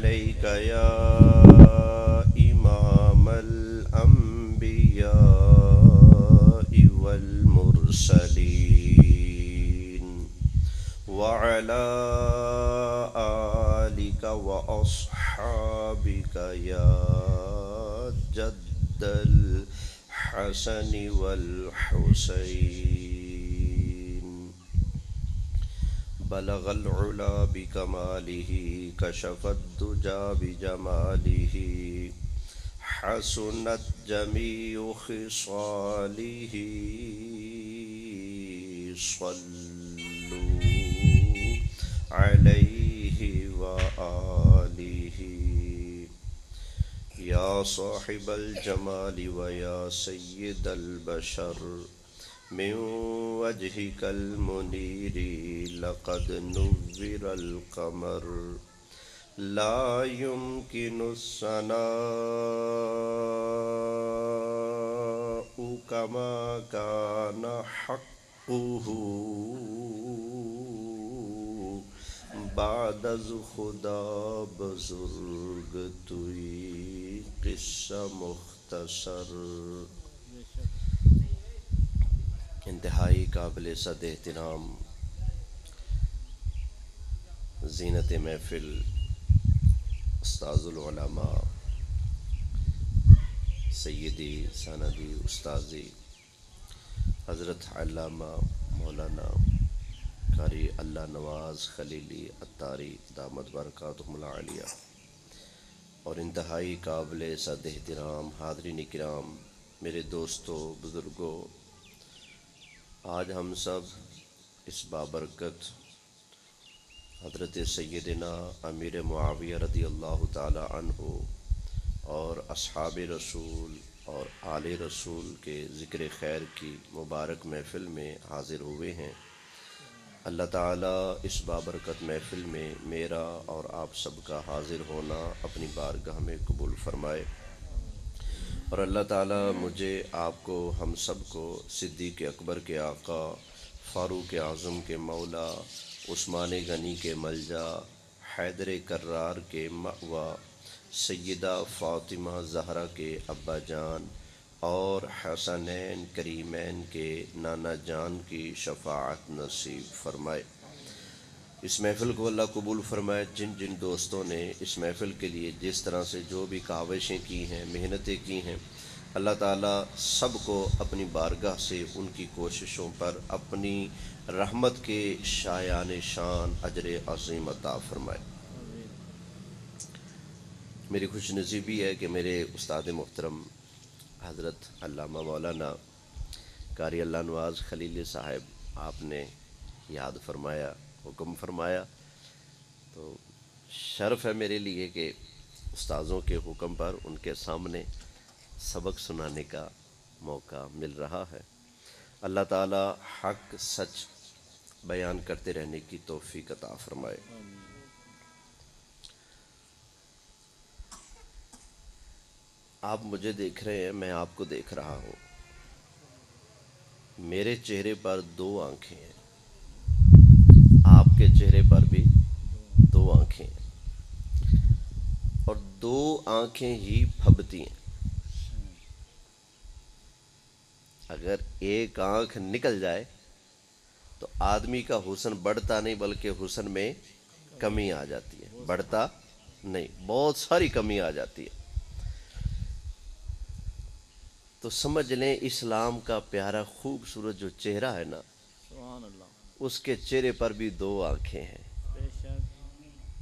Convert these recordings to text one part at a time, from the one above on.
عليك يا إمام الأنبياء والمرسلين وعلى آلك وأصحابك يا جد الحسن والحسين بلغ العلا بكماله كشف الدجى بجماله حسنت جميع خصاله صلوا عليه وآله يا صاحب الجمال ويا سيد البشر من وجهك المنير لقد نور القمر لا يمكن الثناء كما كان حقه بعد از خدا بزرگ توی قصہ مختصر. انتہائی قابل صد احترام زینت محفل استاذ العلماء سیدی سندی استاذی حضرت علامہ مولانا قاری اللہ نواز خلیلی عطاری دامت برکاتہم العالیہ، اور انتہائی قابل صد احترام حاضرین کرام، میرے دوستو، بزرگوں، آج ہم سب اس بابرکت حضرت سیدنا امیر معاویہ رضی اللہ تعالی عنہ اور اصحاب رسول اور آل رسول کے ذکر خیر کی مبارک محفل میں حاضر ہوئے ہیں. اللہ تعالیٰ اس بابرکت محفل میں میرا اور آپ سب کا حاضر ہونا اپنی بارگاہ میں قبول فرمائے، اور اللہ تعالیٰ مجھے، آپ کو، ہم سب کو صدیق اکبر کے آقا، فاروق اعظم کے مولا، عثمان غنی کے ملجا، حیدر کرار کے مأویٰ، سیدہ فاطمہ زہرا کے ابا جان اور حسنین کریمین کے نانا جان کی شفاعت نصیب فرمائے. اس محفل کو اللہ قبول فرمائے. جن جن دوستوں نے اس محفل کے لیے جس طرح سے جو بھی کاوشیں کی ہیں، محنتیں کی ہیں، اللہ تعالیٰ سب کو اپنی بارگاہ سے ان کی کوششوں پر اپنی رحمت کے شایان شان اجر عظیم عطا فرمائے. میری خوش نصیبی ہے کہ میرے استاد محترم حضرت علامہ مولانا قاری اللہ نواز خلیلی صاحب آپ نے یاد فرمایا، حکم فرمایا، تو شرف ہے میرے لیے کہ استاذوں کے حکم پر ان کے سامنے سبق سنانے کا موقع مل رہا ہے. اللہ تعالی حق سچ بیان کرتے رہنے کی توفیق عطا فرمائے. آپ مجھے دیکھ رہے ہیں، میں آپ کو دیکھ رہا ہوں. میرے چہرے پر دو آنکھیں ہیں، آپ کے چہرے پر بھی دو آنکھیں ہیں، اور دو آنکھیں ہی پھبتی ہیں. اگر ایک آنکھ نکل جائے تو آدمی کا حسن بڑھتا نہیں بلکہ حسن میں کمی آ جاتی ہے، بڑھتا نہیں، بہت ساری کمی آ جاتی ہے. تو سمجھ لیں اسلام کا پیارا خوبصورت جو چہرہ ہے نا، اس کے چہرے پر بھی دو آنکھیں ہیں.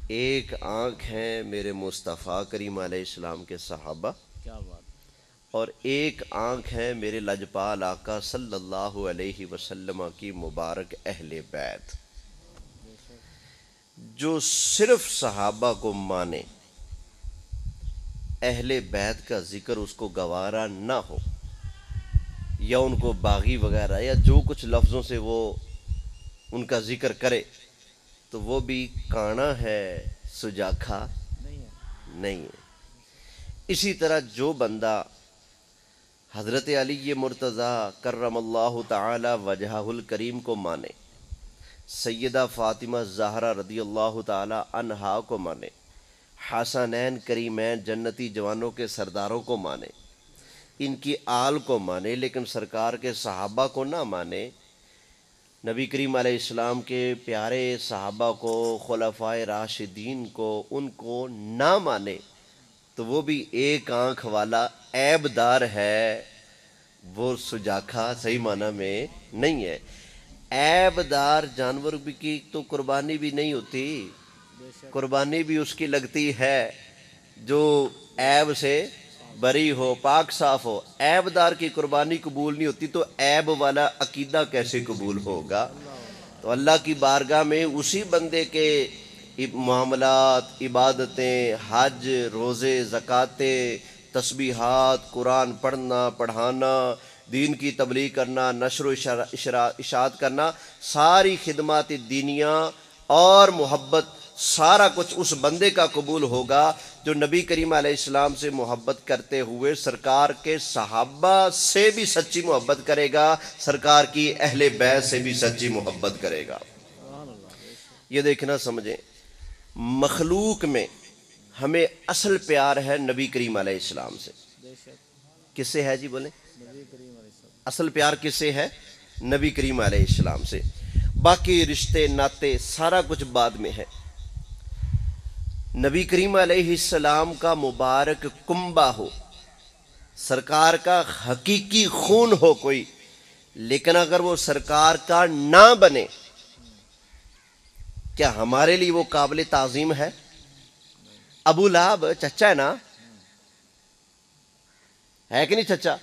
ایک آنکھ ہے میرے مصطفیٰ کریم علیہ السلام کے صحابہ، اور ایک آنکھ ہے میرے لجپال آقا صلی اللہ علیہ وسلم کی مبارک اہل بیت. جو صرف صحابہ کو مانے، اہل بیت کا ذکر اس کو گوارا نہ ہو، یا ان کو باغی وغیرہ یا جو کچھ لفظوں سے وہ ان کا ذکر کرے، تو وہ بھی کانا ہے، سجاکھا نہیں ہے. اسی طرح جو بندہ حضرت علی مرتضیٰ کرم اللہ تعالی وجہہ الکریم کو مانے، سیدہ فاطمہ زہرا رضی اللہ تعالی عنہا کو مانے، حسنین کریمین جنتی جوانوں کے سرداروں کو مانے، ان کی آل کو مانے، لیکن سرکار کے صحابہ کو نہ مانے، نبی کریم علیہ السلام کے پیارے صحابہ کو، خلفائے راشدین کو، ان کو نہ مانے، تو وہ بھی ایک آنکھ والا عیب دار ہے، وہ سجاکھا صحیح معنی میں نہیں ہے۔ عیب دار جانور بھی کی تو قربانی بھی نہیں ہوتی، قربانی بھی اس کی لگتی ہے جو عیب سے بری ہو، پاک صاف ہو۔ عیب دار کی قربانی قبول نہیں ہوتی تو عیب والا عقیدہ کیسے قبول ہوگا؟ تو اللہ کی بارگاہ میں اسی بندے کے معاملات، عبادتیں، حج، روزے، زکاتیں، تسبیحات، قرآن پڑھنا، پڑھانا، دین کی تبلیغ کرنا، نشر و اشاعت کرنا، ساری خدمات دینیا اور محبت، سارا کچھ اس بندے کا قبول ہوگا جو نبی کریم علیہ السلام سے محبت کرتے ہوئے سرکار کے صحابہ سے بھی سچی محبت کرے گا، سرکار کی اہل بیت سے بھی سچی محبت کرے گا۔ یہ دیکھنا سمجھیں، مخلوق میں ہمیں اصل پیار ہے نبی کریم علیہ السلام سے۔ کس سے ہے جی بولیں؟ اصل پیار کس سے ہے؟ نبی کریم علیہ السلام سے۔ باقی رشتے ناتے سارا کچھ بعد میں ہے۔ نبی کریم علیہ السلام کا مبارک کنبہ ہو، سرکار کا حقیقی خون ہو کوئی، لیکن اگر وہ سرکار کا نہ بنے، کیا ہمارے لیے وہ قابل تعظیم ہے؟ ابو لہب چچا ہے نا، ہے کہ نہیں چچا؟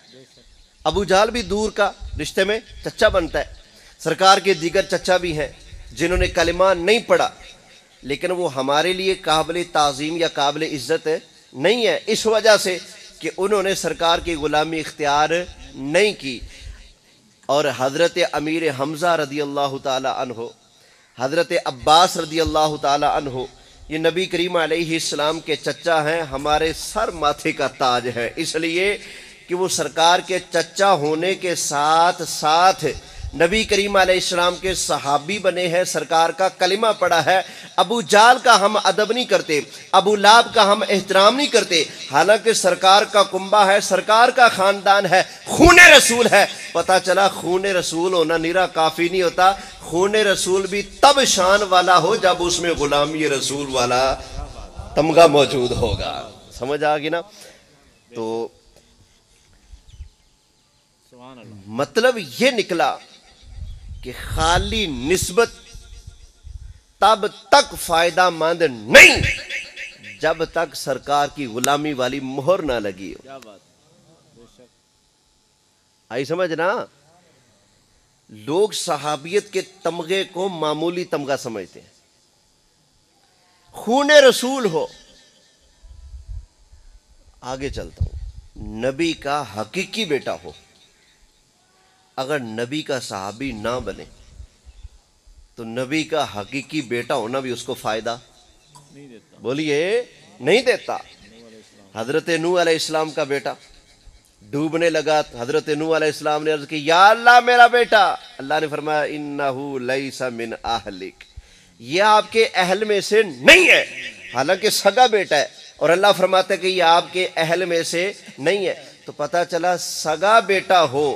ابو جہل بھی دور کا رشتے میں چچا بنتا ہے۔ سرکار کے دیگر چچا بھی ہیں جنہوں نے کلمہ نہیں پڑھا، لیکن وہ ہمارے لیے قابل تعظیم یا قابل عزت نہیں ہے، اس وجہ سے کہ انہوں نے سرکار کی غلامی اختیار نہیں کی۔ اور حضرت امیر حمزہ رضی اللہ تعالی عنہ، حضرت عباس رضی اللہ تعالی عنہ، یہ نبی کریم علیہ السلام کے چچا ہیں، ہمارے سر ماتھے کا تاج ہے، اس لیے کہ وہ سرکار کے چچا ہونے کے ساتھ ساتھ نبی کریم علیہ السلام کے صحابی بنے ہیں، سرکار کا کلمہ پڑھا ہے۔ ابو جہل کا ہم ادب نہیں کرتے، ابو لہب کا ہم احترام نہیں کرتے، حالانکہ سرکار کا کنبہ ہے، سرکار کا خاندان ہے، خون رسول ہے۔ پتہ چلا خون رسول ہونا نیرا کافی نہیں ہوتا، خون رسول بھی تب شان والا ہو جب اس میں غلامی رسول والا تمغہ موجود ہوگا۔ سمجھ آگی نا؟ تو مطلب یہ نکلا کہ خالی نسبت تب تک فائدہ مند نہیں جب تک سرکار کی غلامی والی مہر نہ لگی ہو۔ آئی سمجھ نا؟ لوگ صحابیت کے تمغے کو معمولی تمغہ سمجھتے ہیں، خون رسول ہو۔ آگے چلتا ہوں، نبی کا حقیقی بیٹا ہو، اگر نبی کا صحابی نہ بنے تو نبی کا حقیقی بیٹا ہونا بھی اس کو فائدہ نہیں دیتا، بولیے نہیں دیتا۔ حضرت نوح علیہ السلام کا بیٹا ڈوبنے لگا، حضرت نوح علیہ السلام نے عرض کی یا اللہ میرا بیٹا، اللہ نے فرمایا انہو لیس من اہلک، یہ آپ کے اہل میں سے نہیں ہے، حالانکہ سگا بیٹا ہے، اور اللہ فرماتا ہے کہ یہ آپ کے اہل میں سے نہیں ہے۔ تو پتہ چلا سگا بیٹا ہو،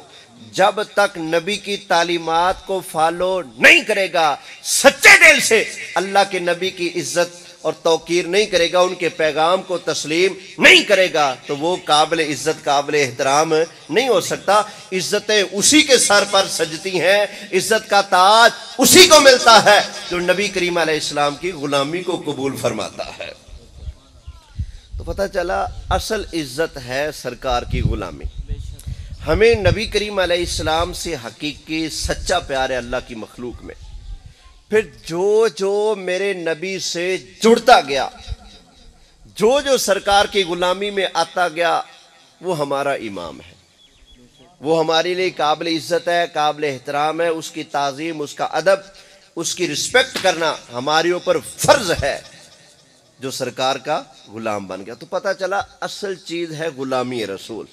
جب تک نبی کی تعلیمات کو فالو نہیں کرے گا، سچے دل سے اللہ کے نبی کی عزت اور توقیر نہیں کرے گا، ان کے پیغام کو تسلیم نہیں کرے گا، تو وہ قابل عزت قابل احترام نہیں ہو سکتا۔ عزتیں اسی کے سر پر سجتی ہیں، عزت کا تاج اسی کو ملتا ہے جو نبی کریم علیہ السلام کی غلامی کو قبول فرماتا ہے۔ تو پتہ چلا اصل عزت ہے سرکار کی غلامی۔ ہمیں نبی کریم علیہ السلام سے حقیقی سچا پیار ہے اللہ کی مخلوق میں۔ پھر جو جو میرے نبی سے جڑتا گیا، جو جو سرکار کی غلامی میں آتا گیا، وہ ہمارا امام ہے، وہ ہمارے لیے قابل عزت ہے، قابل احترام ہے، اس کی تعظیم، اس کا ادب، اس کی رسپیکٹ کرنا ہمارے اوپر فرض ہے جو سرکار کا غلام بن گیا۔ تو پتہ چلا اصل چیز ہے غلامی رسول،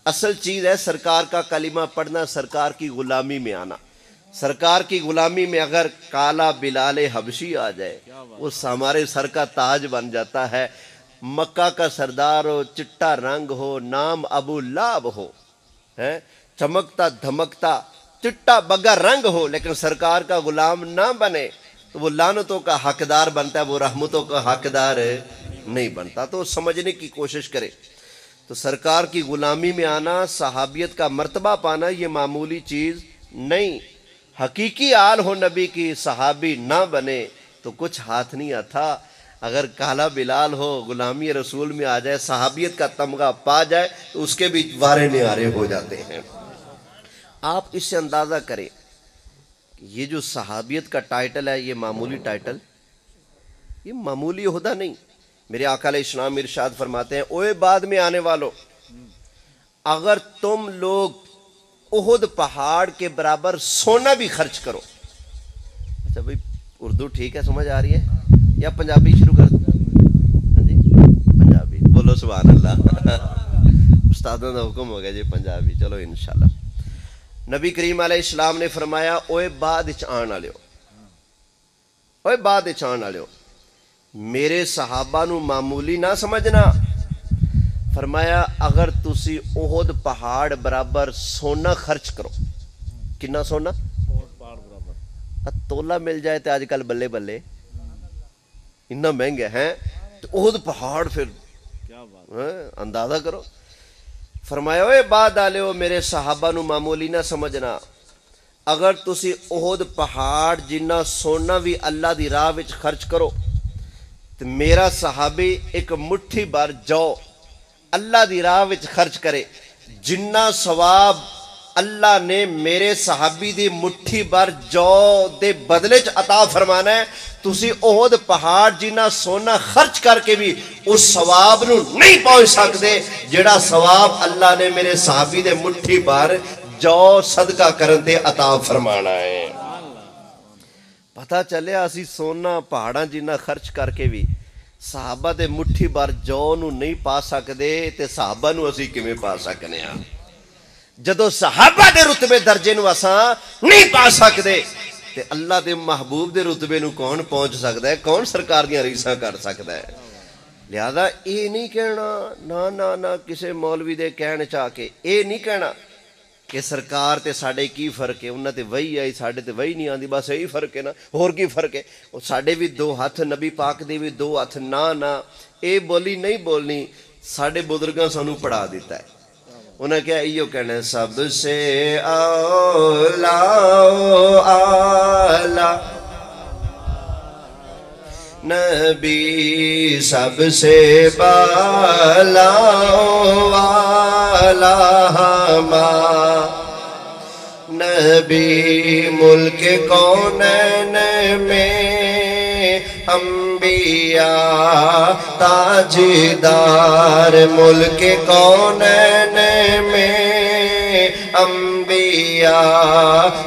اصل چیز ہے سرکار کا کلمہ پڑھنا، سرکار کی غلامی میں آنا۔ سرکار کی غلامی میں اگر کالا بلال حبشی آ جائے وہ ہمارے سر کا تاج بن جاتا ہے. مکہ کا سردار ہو, چٹا رنگ ہو, نام ابو لہب ہو, چمکتا دھمکتا چٹا بگا رنگ ہو, لیکن سرکار کا غلام نہ بنے تو وہ لعنتوں کا حقدار بنتا ہے, وہ رحمتوں کا حقدار نہیں بنتا. تو سمجھنے کی کوشش کرے. تو سرکار کی غلامی میں آنا, صحابیت کا مرتبہ پانا, یہ معمولی چیز نہیں. حقیقی آل ہو نبی کی, صحابی نہ بنے تو کچھ ہاتھ نہیں آتا. اگر کالا بلال ہو, غلامی رسول میں آ جائے, صحابیت کا تمغہ پا جائے تو اس کے بھی وارے نعارے ہو جاتے ہیں. آپ اس سے اندازہ کریں یہ جو صحابیت کا ٹائٹل ہے, یہ معمولی ٹائٹل, یہ معمولی عہدہ نہیں. میرے آقا علیہ السلام ارشاد فرماتے ہیں, اوے بعد میں آنے والوں, اگر تم لوگ احد پہاڑ کے برابر سونا بھی خرچ کرو. اچھا بھائی اردو ٹھیک ہے, سمجھ آ رہی ہے یا پنجابی شروع کر دیں؟ ہاں جی پنجابی بولو سبحان اللہ. استادوں کا حکم ہو گیا جی پنجابی, چلو انشاءاللہ. نبی کریم علیہ السلام نے فرمایا, اوے بعد اچ آن والے ہو, اوے بعد اچ آن والے ہو, میرے صحابہ نو معمولی نہ سمجھنا. فرمایا اگر تسی احد پہاڑ برابر سونا خرچ کرو. کنا سونا؟ تولا مل جائے تو آج کل بلے بلے اتنا مہنگا ہے, تو احد پہاڑ پھر اندازہ کرو. فرمایا اوے بعد آلے ہو, میرے صحابہ نو معمولی نہ سمجھنا. اگر تسی احد پہاڑ جنہ سونا بھی اللہ دی راہ وچ خرچ کرو تو میرا صحابی ایک مٹھی بار جو اللہ دی راہ وچ خرچ کرے, جنہ ثواب اللہ نے میرے صحابی دی مٹھی بار جو دے بدلے چ عطا فرمانا ہے, تسی احد پہاڑ جنہ سونا خرچ کر کے بھی اس ثواب نو نہیں پہنچ سکتے جڑا ثواب اللہ نے میرے صحابی دے مٹھی بار جو صدقہ کرن تے عطا فرمانا ہے. پتہ چلے اسی سونا پہاڑاں جنہ خرچ کر کے بھی صحابہ دے مٹھی بار جو نو نہیں پا سکدے, تے صحابہ نو اسی کیویں پا سکنے ہاں؟ جدو صحابہ دے رتبے درجے نو اساں نہیں پا سکدے تے اللہ دے محبوب دے رتبے نو کون پہنچ سکدا ہے, کون سرکار دیاں ریساں کر سکدا ہے؟ لہذا اے نہیں کہنا نا نا نا کسے مولوی دے کہنے چاہ کے, اے نہیں کہنا کہ سرکار تے ساڈے کی فرق ہے, انہاں تے وہی آئی ساڈے تے وہی نہیں آندی, بس یہی فرق ہے نا, اور کی فرق ہے؟ ساڈے بھی دو ہاتھ, نبی پاک دے بھی دو ہاتھ, نا اے بولی نہیں بولنی. ساڈے بزرگاں سانو پڑھا دیتا ہے. انہیں کیا ایو کہنا, سب سے اولا آلہ نبی, سب سے بالا والا ہمارا نبی, ملک کونین میں انبیاء تاجدار, ملک کونین میں انبیاء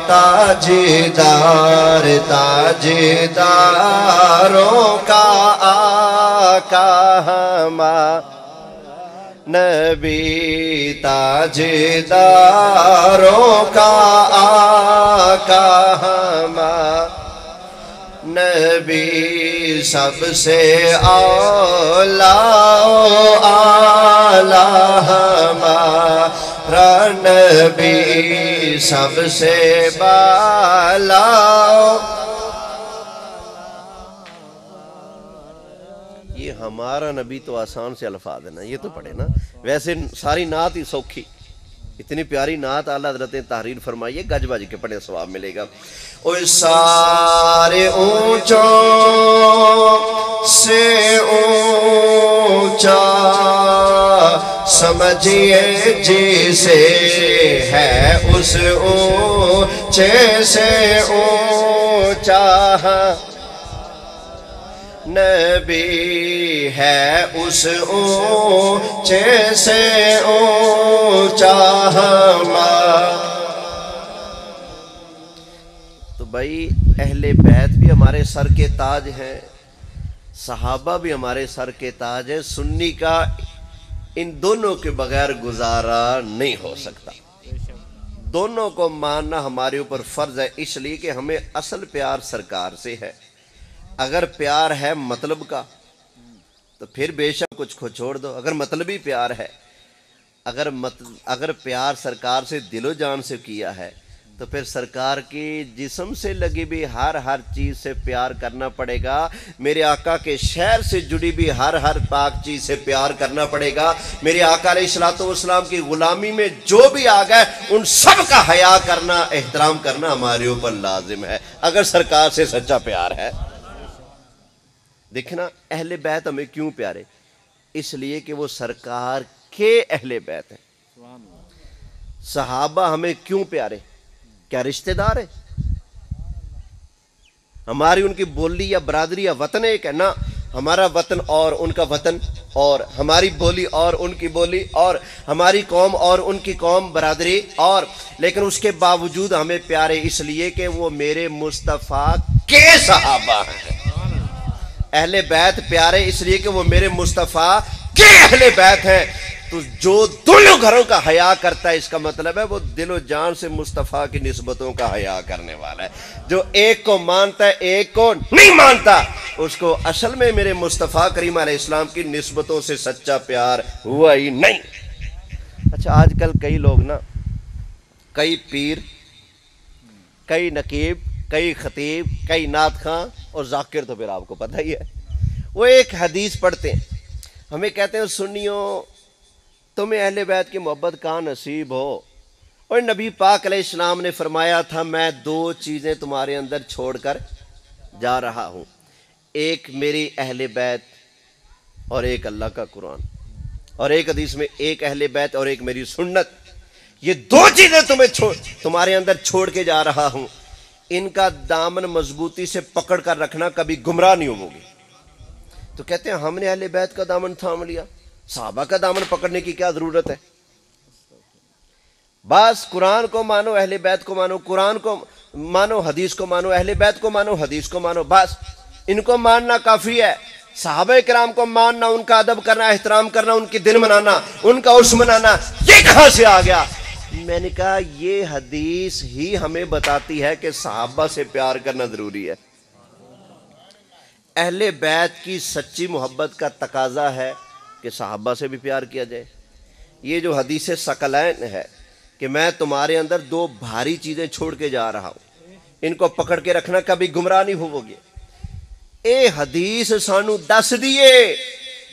تاجدار, تاجداروں کا آقا ہمارا نبی, تاجداروں کا آقا ہمارا نبی, سب سے اولا اعلی ہمارا نبی, سب سے بالا. یہ ہمارا نبی تو آسان سے الفاظ ہے نا, یہ تو پڑھے نا. ویسے ساری نعت ہی سوکھی, اتنی پیاری نعت اعلیٰ حضرت نے تحریر فرمائی ہے, گج بج کے پڑھے ثواب ملے گا. اوہ سارے اونچوں سے اونچا سمجھیے جسے ہے اس اونچے سے اونچا نبی ہے, اس اونچے سے اونچا ہمارا. تو بھائی اہل بیت بھی ہمارے سر کے تاج ہیں, صحابہ بھی ہمارے سر کے تاج ہیں. سنی کا ان دونوں کے بغیر گزارا نہیں ہو سکتا. دونوں کو ماننا ہمارے اوپر فرض ہے، اس لیے کہ ہمیں اصل پیار سرکار سے ہے۔ اگر پیار ہے مطلب کا تو پھر بے شک کچھ کو چھوڑ دو، اگر مطلبی پیار ہے، اگر پیار سرکار سے دل و جان سے کیا ہے تو پھر سرکار کی جسم سے لگی بھی ہر چیز سے پیار کرنا پڑے گا، میرے آقا کے شہر سے جڑی بھی ہر پاک چیز سے پیار کرنا پڑے گا، میرے آقا علیہ الصلوۃ والسلام کی غلامی میں جو بھی آ گئے ان سب کا حیا کرنا، احترام کرنا ہمارے اوپر لازم ہے، اگر سرکار سے سچا پیار ہے۔ دیکھنا اہل بیت ہمیں کیوں پیارے؟ اس لیے کہ وہ سرکار کے اہل بیت ہیں۔ صحابہ ہمیں کیوں پیارے؟ کیا رشتہ دار ہے؟ ہماری ان کی بولی یا برادری یا وطن ایک ہے؟ نا، ہمارا وطن اور ان کا وطن اور، ہماری بولی اور ان کی بولی اور، ہماری قوم اور ان کی قوم برادری اور، لیکن اس کے باوجود ہمیں پیارے اس لیے کہ وہ میرے مصطفیٰ کے صحابہ ہیں۔ اہل بیت پیارے اس لیے کہ وہ میرے مصطفیٰ کے اہل بیت ہیں۔ تو جو دونوں گھروں کا حیا کرتا ہے، اس کا مطلب ہے وہ دل و جان سے مصطفیٰ کی نسبتوں کا حیا کرنے والا ہے۔ جو ایک کو مانتا ہے ایک کو نہیں مانتا، اس کو اصل میں میرے مصطفیٰ کریم علیہ السلام کی نسبتوں سے سچا پیار ہوا ہی نہیں۔ اچھا، آج کل کئی لوگ نا، کئی پیر، کئی نقیب، کئی خطیب، کئی نعت خواں اور ذاکر، تو پھر آپ کو پتہ ہی ہے، وہ ایک حدیث پڑھتے ہیں، ہمیں کہتے ہیں سنیو تمہیں اہل بیت کی محبت کہاں نصیب ہو، اور نبی پاک علیہ السلام نے فرمایا تھا میں دو چیزیں تمہارے اندر چھوڑ کر جا رہا ہوں، ایک میری اہل بیت اور ایک اللہ کا قرآن، اور ایک حدیث میں ایک اہل بیت اور ایک میری سنت، یہ دو چیزیں تمہارے اندر چھوڑ کے جا رہا ہوں، ان کا دامن مضبوطی سے پکڑ کر رکھنا، کبھی گمراہ نہیں ہوگی۔ تو کہتے ہیں ہم نے اہل بیت کا دامن تھام لیا، صحابہ کا دامن پکڑنے کی کیا ضرورت ہے؟ بس قرآن کو مانو، اہل بیت کو مانو، قرآن کو مانو، حدیث کو مانو، اہل بیت کو مانو، حدیث کو مانو، بس ان کو ماننا کافی ہے۔ صحابہ کرام کو ماننا، ان کا ادب کرنا، احترام کرنا، ان کی دل منانا، ان کا عرس منانا، یہ کہاں سے آ گیا؟ میں نے کہا یہ حدیث ہی ہمیں بتاتی ہے کہ صحابہ سے پیار کرنا ضروری ہے۔ اہل بیت کی سچی محبت کا تقاضا ہے کہ صحابہ سے بھی پیار کیا جائے۔ یہ جو حدیث ثقلین ہے کہ میں تمہارے اندر دو بھاری چیزیں چھوڑ کے جا رہا ہوں، ان کو پکڑ کے رکھنا، کبھی گمراہ نہیں ہوگے۔ اے حدیث سانو دس دیے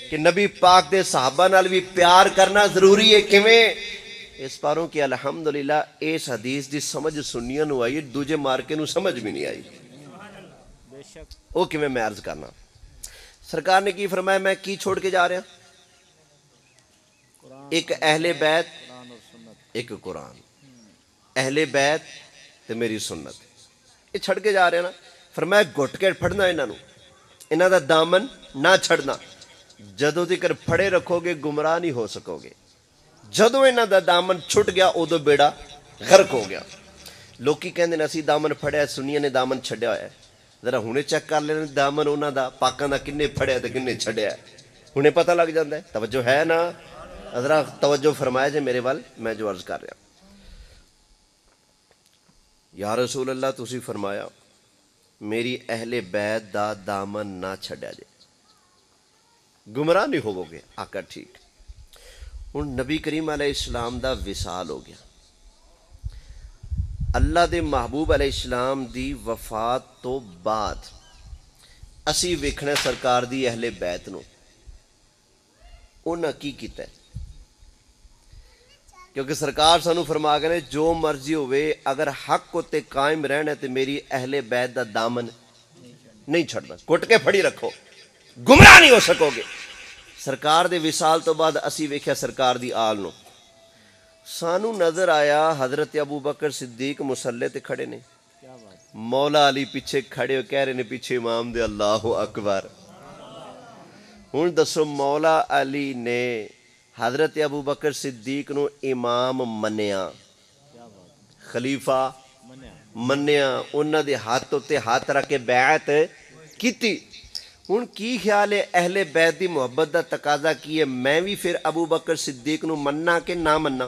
کہ نبی پاک دے صحابہ نال بھی پیار کرنا ضروری ہے۔ کیویں؟ اس پاروں کی الحمدللہ اس حدیث دی سمجھ سنیاں نو آئی، دوجے مارکے نو سمجھ بھی نہیں آئی۔ او کیویں میں عرض کرنا، سرکار نے کی فرمایا میں کی چھوڑ کے جا رہا؟ ایک اہل بیت، ایک قرآن، اہل بیت تے میری سنت، یہ چھڑ کے جا رہے ہیں نا۔ فرمایا گھٹ کے پھڑنا انہاں دا دامن نہ چھڑنا، جدوں تکر پھڑے رکھو گے گمراہ نہیں ہو سکو گے، جدوں انہاں دا دامن چھٹ گیا ادو بیڑا غرق ہو گیا۔ لوکی کہندے نے اسی دامن پھڑیا، سنیاں نے دامن چھڈیا ہوا ہے، ذرا ہنے چیک کر لینا دامن انہاں دا پاکاں دا کنے پھڑیا تے کنے چھڈیا ہے، ہنے پتہ لگ جاندا ہے۔ توجہ ہے نا؟ ذرا توجہ فرمایا جے میرے وال، میں جو عرض کر رہا۔ یا رسول اللہ تسی فرمایا میری اہل بیت دا دامن نہ چھڈیا جے، گمراہ نہیں ہوو گے۔ آقا ٹھیک۔ ہن نبی کریم علیہ السلام دا وصال ہو گیا، اللہ دے محبوب علیہ السلام دی وفات تو بعد اسی ویکھنا سرکار دی اہل بیت نو انہاں کی کیتا ہے، کیونکہ سرکار سانو فرما گئے جو مرضی ہوئے اگر حق کو تے قائم رہنا تے میری اہل بیت دا دامن نہیں چھڑنا، گھٹ کے پھڑی رکھو، گمراہ نہیں ہو سکو گے۔ سرکار دے وصال تو بعد اسی ویکھیا سرکار دی آل نو، سانو نظر آیا حضرت ابو بکر صدیق مصلے تے کھڑے نے، مولا علی پیچھے کھڑے ہو کہہ رہے نے پیچھے امام دے اللہ اکبر۔ ہن دسو مولا علی نے حضرت ابو بکر صدیق نو امام منیا، خلیفہ منیا، انہاں دے ہاتھ تے ہاتھ رکھ کے بیعت کیتی۔ ہن کی خیال ہے اہل بیت دی محبت دا تقاضا کی ہے؟ میں بھی پھر ابو بکر صدیق نو مننا کہ نہ مننا؟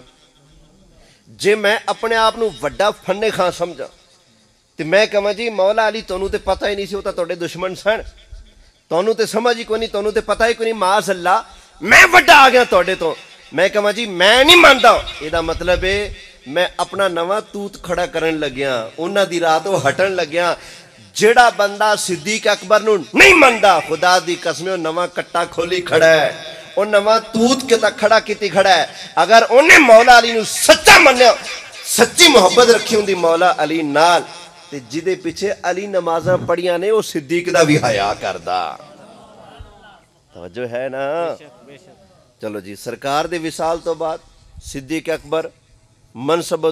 جے میں اپنے آپ نو وڈا فن خاں سمجھا تو میں کہاں جی مولا علی تانوں تے پتہ ہی نہیں سی، وہ تو تہاڈے دشمن سن، تانوں تے سمجھ ہی کوئی نہیں، تانوں تے پتہ ہی کوئی نہیں، معاذ اللہ میں وڈا آ گیا تہاڈے تو۔ میں کہاں جی میں نہیں ماندا، یہ مطلب ہے میں اپنا نواں توت کھڑا کرن لگیا، انہاں دی راہ تو ہٹن لگیا۔ جیڑا بندہ صدیق اکبر نو نہیں ماندا، خدا دی قسم وہ نواں کٹا کھولی کھڑا ہے، وہ نواں توت کے تک کھڑا کیتی کھڑا ہے۔ اگر انہیں مولا علی نو سچا منیا، سچی محبت رکھی ہوندی مولا علی نال، تے جدے پیچھے علی نمازاں پڑھیاں نے وہ صدیق دا بھی حیا کردا۔ توجہ ہے نا؟ چلو جی، سرکار دے وصال تو بعد صدیق اکبر منصب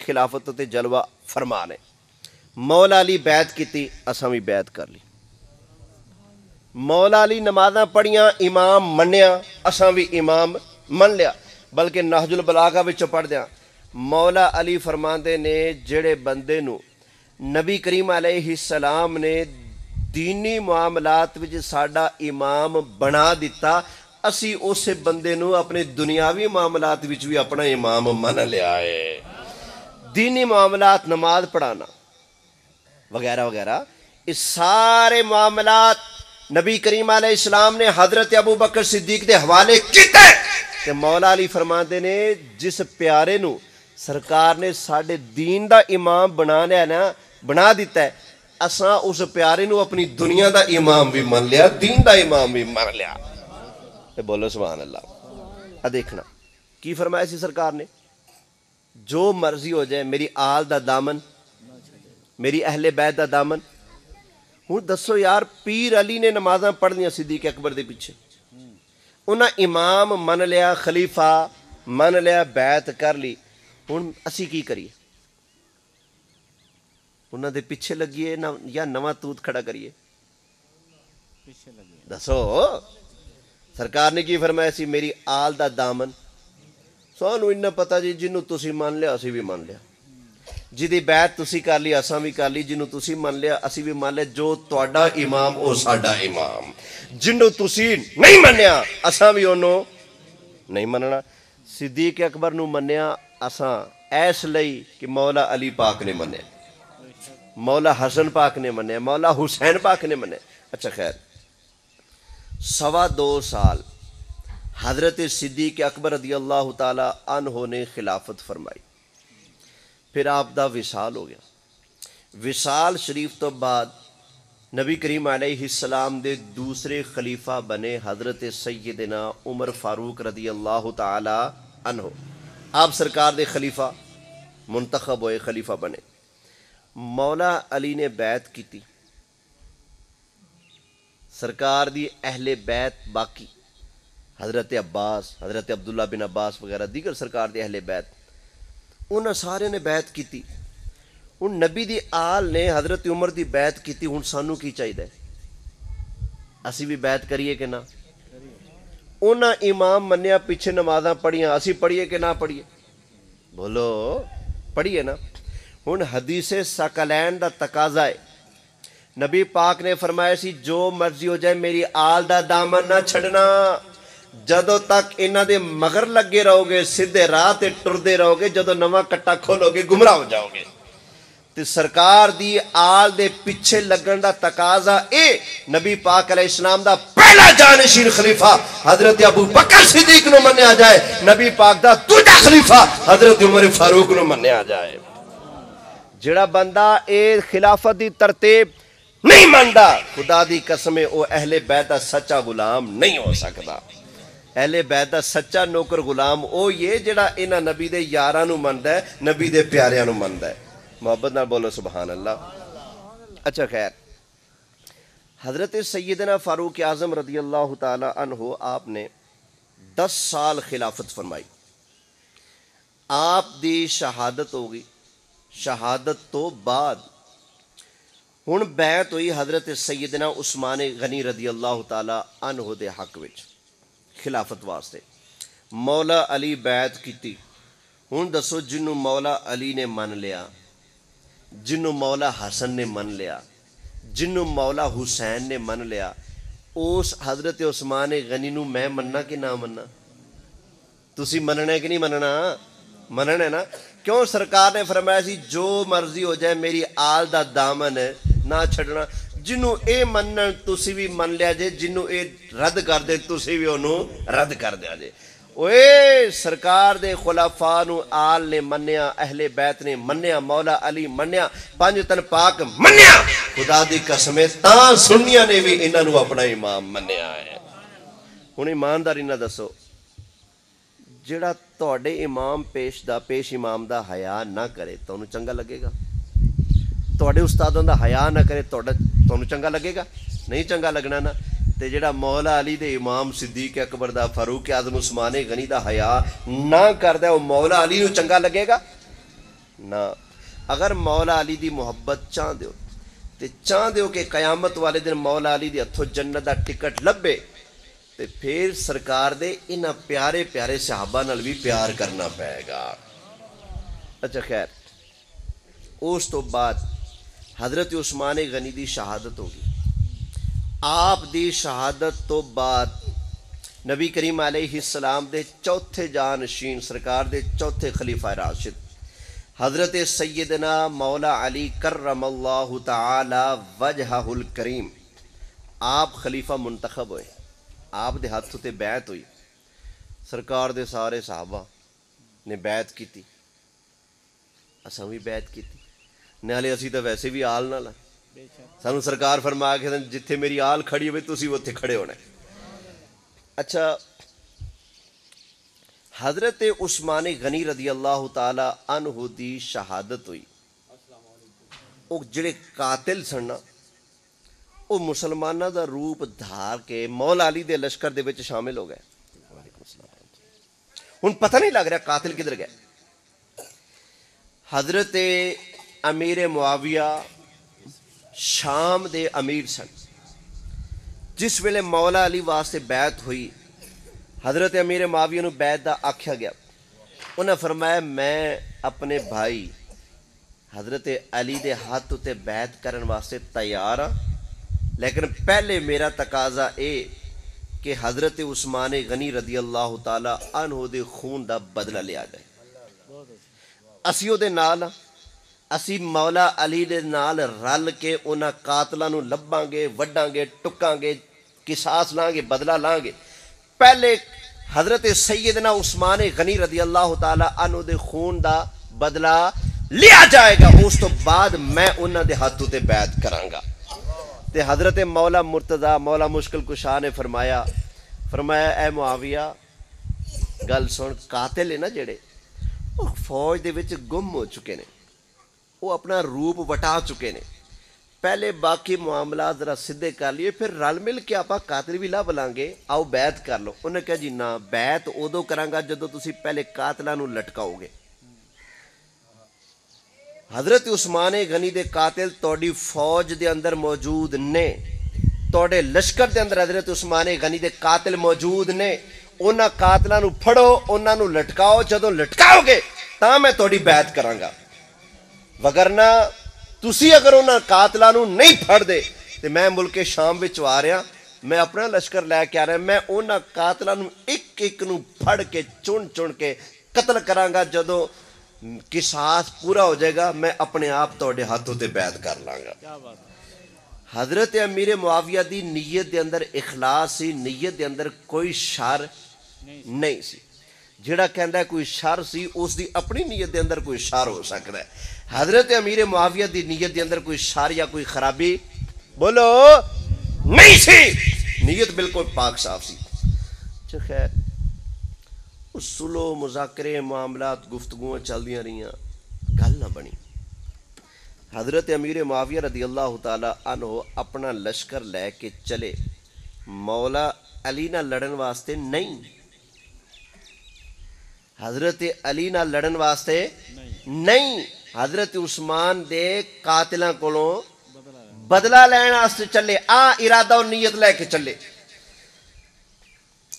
خلافت تے جلوہ فرما نے، مولا علی بیعت کیتی، اساں بھی بیعت کر لی۔ مولا علی نمازاں پڑھیاں، امام منیا، اساں بھی امام من لیا۔ بلکہ نہج البلاغہ وچ پڑھ دیاں، مولا علی فرماندے نے جڑے بندے نو نبی کریم علیہ السلام نے دینی معاملات وچ ساڈا امام بنا دیتا، اسی اس بندے نو اپنے دنیاوی معاملات وچ بھی اپنا امام من لیا ہے۔ دینی معاملات، نماز پڑھانا وغیرہ وغیرہ، اس سارے معاملات نبی کریم علیہ السلام نے حضرت ابو بکر صدیق دے حوالے کیتے، کہ مولا علی فرماندے نے جس پیارے نو سرکار نے ساڈے دین دا امام بنا لیا نا، بنا دیتا ہے، اساں اس پیارے نو اپنی دنیا دا امام بھی من لیا، دین دا امام بھی من لیا۔ بولو سبحان اللہ۔ دیکھنا کی فرمایا سی سرکار نے، جو مرضی ہو جائے میری آل دا دامن، میری اہل بیت دا دامن۔ ہوں دسو یار، پیر علی نے نمازاں پڑھ دیا صدیق اکبر دے پیچھے، انہاں امام من لیا، خلیفہ من لیا، بیعت کر لی، ہوں اسی کی کریے؟ انہاں دے پیچھے لگیے یا نواں توت کھڑا کریے؟ دسو۔ سرکار نے کی فرمایا سی، میری آل دا دامن، سانو انہاں پتہ جی، جنوں تسی مان لیا اسی بھی مان لیا، جدی بیعت تسی کر لی اساں بھی کر لی، جنوں تسی مان لیا اسی بھی مان لیا، جو تہاڈا امام او ساڈا امام، جنوں تسی نہیں منیا اساں بھی انہوں نہیں مننا۔ صدیق اکبر نو منیا اساں ایس لئی کہ مولا علی پاک نے منیا، مولا حسن پاک نے منیا، مولا حسین پاک نے منیا۔ اچھا خیر، 2.25 سال حضرت صدیق اکبر رضی اللہ تعالی عنہ نے خلافت فرمائی، پھر آپ دا وصال ہو گیا۔ وصال شریف تو بعد نبی کریم علیہ السلام دے دوسرے خلیفہ بنے حضرت سیدنا عمر فاروق رضی اللہ تعالی عنہ، آپ سرکار دے خلیفہ منتخب ہوئے، خلیفہ بنے۔ مولا علی نے بیعت کیتی، سرکار دی اہل بیت باقی حضرت عباس، حضرت عبداللہ بن عباس وغیرہ دیگر سرکار دے اہل بیت، انہاں سارے نے بیعت کیتی۔ ہن نبی دی آل نے حضرت عمر دی بیعت کیتی، ہن سانو کی چاہیے؟ اسی بھی بیعت کریے کہ نہ؟ انہاں امام منیا، پیچھے نمازاں پڑھیاں، اسی پڑھیے کہ نہ پڑھیے؟ بولو پڑھیے نا۔ ہن حدیث ثقلین دا تقاضا ہے، نبی پاک نے فرمایا سی جو مرضی ہو جائے میری آل دا دامن نہ چھڑنا، جدوں تک انہاں دے مگر لگے رہو گے، سیدھے راہ تے ٹردے رہو گے، جدوں نواں کٹا کھولو گے گمراہ ہو جاؤ گے۔ تے سرکار دی آل دے پیچھے لگن دا تقاضا اے نبی پاک علیہ السلام دا پہلا جانشین خلیفہ حضرت ابو بکر صدیق نو منیا جائے، نبی پاک دا دوجا خلیفہ حضرت عمر فاروق نو منیا جائے۔ جڑا بندہ اے خلافت دی ترتیب نہیں ماندا، خدا دی قسم او اہل بیت دا سچا غلام نہیں ہو سکتا۔ اہل بیت دا سچا نوکر غلام او یہ جڑا انہاں نبی دے یاراں نو مندا ہے، نبی دے پیاریاں نو مندا ہے۔ محبت نال بولو سبحان اللہ۔ اچھا خیر، حضرت سیدنا فاروق اعظم رضی اللہ تعالی عنہ آپ نے 10 سال خلافت فرمائی۔ آپ دی شہادت ہوگی، شہادت تو بعد ہن بیعت ہوئی حضرت سیدنا عثمان غنی رضی اللہ تعالی عنہ دے حق وچ خلافت واسطے، مولا علی بیعت کیتی۔ ہن دسو جنوں مولا علی نے من لیا، جنوں مولا حسن نے من لیا، جنوں مولا حسین نے من لیا، اس حضرت عثمان غنی نو میں مننا کہ نہ مننا؟ تسی مننا ہے کہ نہیں مننا؟ مننا ہے نا. کیوں سرکار نے فرمایا سی جو مرضی ہو جائے میری آل دا دامن نہ چھڑنا. جنوں اے منن تسی بھی من لیا جے, جنوں اے رد کر دے تسی بھی انہوں رد کر دیا جے. اوے سرکار دے خلفاء نو آل نے منیا, اہل بیت نے منیا, مولا علی منیا, پانچ تن پاک منیا. خدا دی قسم تاں سنیاں نے بھی انہاں نو اپنا امام منیا ہے. ہن ایمانداری نہ دسو جڑا تواڈے امام پیش امام دا حیا نہ کرے تانوں چنگا لگے گا؟ تواڈے استاداں دا حیا نہ کرے تانوں چنگا لگے گا؟ نہیں چنگا لگنا نا. تے جڑا مولا علی دے امام صدیق اکبر دا, فاروق اعظم, عثمان غنی دا حیا نہ کردا او مولا علی نو چنگا لگے گا نا. اگر مولا علی دی محبت چاہ دیو تے چاہ دیو کہ قیامت والے دن مولا علی دی ہتھوں جنت دا ٹکٹ لبے تے پھر سرکار دے انہاں پیارے پیارے صحابہ نال بھی پیار کرنا پائے گا. اچھا خیر, اس تو بعد حضرت عثمان غنی دی شہادت ہوگی. آپ دی شہادت تو بعد نبی کریم علیہ السلام دے چوتھے جانشین, سرکار دے چوتھے خلیفہ راشد حضرت سیدنا مولا علی کرم اللہ تعالی وجہہ الکریم, آپ خلیفہ منتخب ہوئے. آپ دے ہاتھ تے بیعت ہوئی. سرکار دے سارے صحابہ نے بیعت کیتی, اساں بھی بیعت کیتی. نالے اسی تو ویسے بھی آل نہ لائیں. سانو سرکار فرما کے جتھے میری آل کھڑی ہوئے تسی اتھے کھڑے ہونا. اچھا, حضرت عثمان غنی رضی اللہ تعالی عنہ دی شہادت ہوئی. وہ جڑے قاتل سن نا وہ مسلمانہ دا روپ دھار کے مولا علی دے لشکر دے وچ شامل ہو گئے. ہن پتہ نہیں لگ رہا قاتل کدھر گئے. حضرت امیر معاویہ شام دے امیر سن. جس ویلے مولا علی واسطے بیعت ہوئی, حضرت امیر معاویہ نو بیعت دا آکھیا گیا. انہاں فرمایا میں اپنے بھائی حضرت علی دے ہاتھ تے بیعت کرن واسطے تیار ہاں, لیکن پہلے میرا تقاضا اے کہ حضرت عثمان غنی رضی اللہ تعالی عنہ دے خون دا بدلہ لیا جائے. اسی او دے نال, اسی مولا علی دے نال رل کے انہاں قاتلاں نو لباں گے, وڈاں گے, ٹکاں گے, قصاص لائیں گے, بدلہ لائیں گے. پہلے حضرت سیدنا عثمان غنی رضی اللہ تعالی عنہ دے خون دا بدلہ لیا جائے گا, اس تو بعد میں انہاں دے ہاتھوں تے بیعت کراں گا. تے حضرت مولا مرتضیٰ مولا مشکل کشا نے فرمایا اے معاویہ گل سن, قاتل ہے نا جڑے وہ فوج دے وچ گم ہو چکے نے, وہ اپنا روپ وٹا چکے نے. پہلے باقی معاملات ذرا سدھے کر لیے, پھر رل مل کے آپ قاتل بھی لب لیں گے, آؤ بیعت کر لو. انہیں کہا جی نا, بیعت ادو کراں گا جدو تسی پہلے قاتلاں نو لٹکاؤ گے. حضرت عثمان غنی دے قاتل توڑی فوج دے اندر موجود نے, توڑے لشکر دے اندر حضرت عثمان غنی دے قاتل موجود نے. انہاں قاتلاں نو پھڑو, انہاں نو لٹکاؤ, جدو لٹکاؤ گے تاں میں توڑی بیعت کراں گا. وگرنہ تسی اگر انہاں قاتلاں نو نہیں پھڑ دے تے میں ملک شام وچ آ رہا, میں اپنا لشکر لے کے آ رہا, میں انہاں قاتلاں نو ایک ایک نو پھڑ کے چن کے قتل کراں گا. جدو قصاص پورا ہو جائے گا میں اپنے آپ توڑے ہاتھوں تے بیعت کر لاں گا. حضرت امیر معاویہ دی نیت دے اندر اخلاص سی, نیت دے اندر کوئی شر نہیں سی. جڑا کہندا ہے کوئی شر سی, اس دی اپنی نیت دے اندر کوئی شر ہو سکتا ہے. حضرت امیر معاویہ دی نیت دے اندر کوئی شر یا کوئی خرابی بولو نہیں سی, نیت بالکل پاک صاف سی. خیر, سلو مذاکرے معاملات گفتگویں چل دیاں رہیاں, گل نہ بنی. حضرت امیر معاویہ رضی اللہ تعالی عنہ اپنا لشکر لے کے چلے, مولا علی نہ لڑن واسطے نہیں, حضرت علی نہ لڑن واسطے نہیں, حضرت عثمان دے قاتلاں کولوں بدلہ لین واسطے چلے. ارادہ و نیت لے کے چلے.